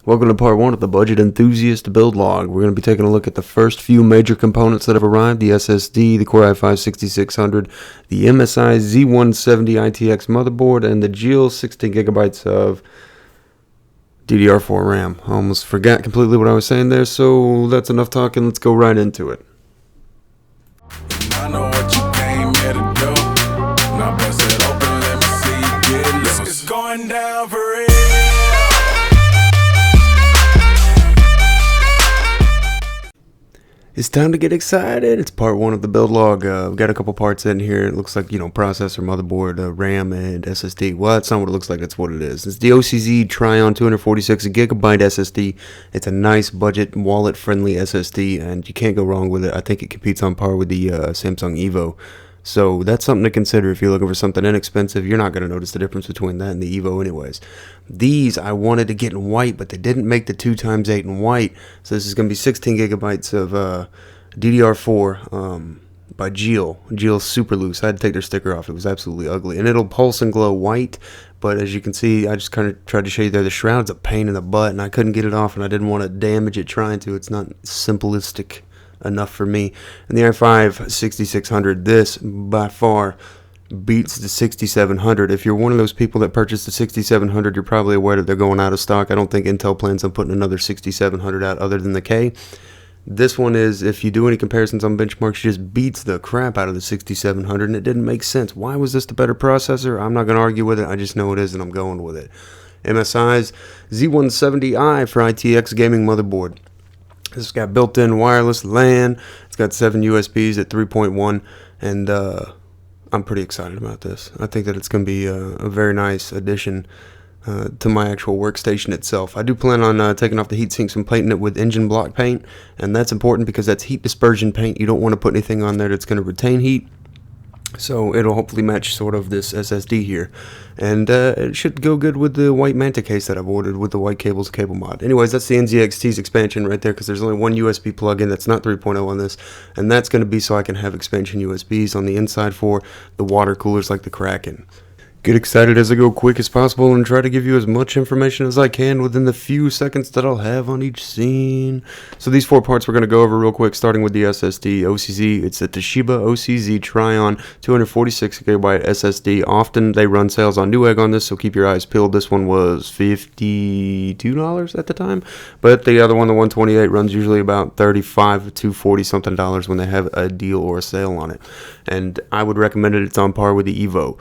Welcome to part 1 of the Budget Enthusiast build log. We're going to be taking a look at the first few major components that have arrived: the SSD, the Core i5-6600, the MSI Z170 ITX motherboard, and the GEAL 16GB of DDR4 RAM. I almost forgot completely what I was saying there, so that's enough talking. Let's go right into it. I know what you came here to do. Now bust it open, let me see you get loose. It's going down for real. It's time to get excited. It's part 1 of the build log. We've got a couple parts in here. It looks like, processor, motherboard, RAM, and SSD. Well, that's not what it looks like. That's what it is. It's the OCZ Tryon 246GB SSD. It's a nice budget, wallet-friendly SSD, and you can't go wrong with it. I think it competes on par with the Samsung Evo. So that's something to consider if you're looking for something inexpensive. You're not going to notice the difference between that and the Evo anyways. These I wanted to get in white, but they didn't make the 2x8 in white. So this is going to be 16GB of DDR4 by GEAL. GEAL's super loose. I had to take their sticker off. It was absolutely ugly. And it'll pulse and glow white, but as you can see, I just kind of tried to show you there, the shroud's a pain in the butt, and I couldn't get it off, and I didn't want to damage it trying to. It's not simplistic enough for me. And the i5-6600, this by far beats the 6700. If you're one of those people that purchased the 6700, you're probably aware that they're going out of stock. I don't think Intel plans on putting another 6700 out other than the K. This one is, if you do any comparisons on benchmarks, just beats the crap out of the 6700, and it didn't make sense. Why was this the better processor? I'm not going to argue with it. I just know it is, and I'm going with it. MSI's Z170i for ITX gaming motherboard. This has got built-in wireless LAN. It's got 7 USBs at 3.1, and I'm pretty excited about this. I think that it's going to be a very nice addition to my actual workstation itself. I do plan on taking off the heat sinks and painting it with engine block paint, and that's important because that's heat dispersion paint. You don't want to put anything on there that's going to retain heat. So it'll hopefully match sort of this SSD here. And it should go good with the white Manta case that I've ordered with the white cables cable mod. Anyways, that's the NZXT's expansion right there, because there's only one USB plug-in that's not 3.0 on this. And that's going to be so I can have expansion USBs on the inside for the water coolers like the Kraken. Get excited as I go quick as possible and try to give you as much information as I can within the few seconds that I'll have on each scene. So these 4 parts we're going to go over real quick, starting with the SSD. OCZ, it's a Toshiba OCZ Tryon 246GB SSD. Often they run sales on Newegg on this, so keep your eyes peeled. This one was $52 at the time, but the other one, the 128, runs usually about $35 to $40 something when they have a deal or a sale on it. And I would recommend it. It's on par with the Evo.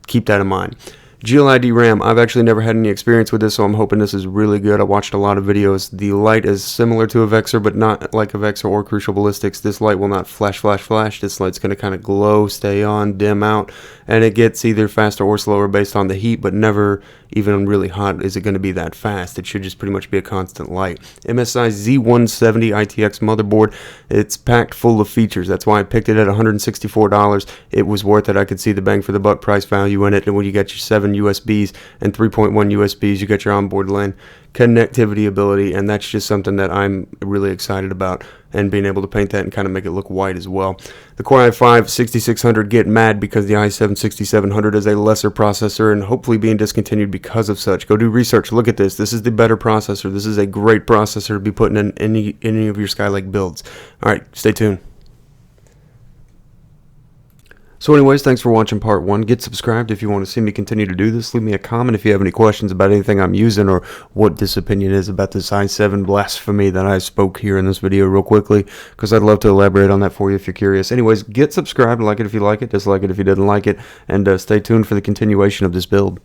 Keep that in mind. GEAL ID RAM, I've actually never had any experience with this, so I'm hoping this is really good. I watched a lot of videos. The light is similar to a Vexor, but not like a Vexor or Crucial Ballistics. This light will not flash. This light's going to kind of glow, stay on, dim out, and it gets either faster or slower based on the heat, but never even really hot is it going to be that fast. It should just pretty much be a constant light. MSI Z170 ITX motherboard, it's packed full of features. That's why I picked it at $164. It was worth it. I could see the bang for the buck price value in it, and when you get your 7 USBs and 3.1 USBs, you get your onboard LAN connectivity ability, and that's just something that I'm really excited about, and being able to paint that and kind of make it look white as well. The Core i5-6600, get mad because the i7-6700 is a lesser processor and hopefully being discontinued because of such. Go do research, look at this. This is the better processor. This is a great processor to be putting in any of your Skylake builds. Alright, stay tuned. So anyways, thanks for watching part 1. Get subscribed if you want to see me continue to do this. Leave me a comment if you have any questions about anything I'm using or what this opinion is about this i7 blasphemy that I spoke here in this video real quickly, because I'd love to elaborate on that for you if you're curious. Anyways, get subscribed, like it if you like it, dislike it if you didn't like it, and stay tuned for the continuation of this build.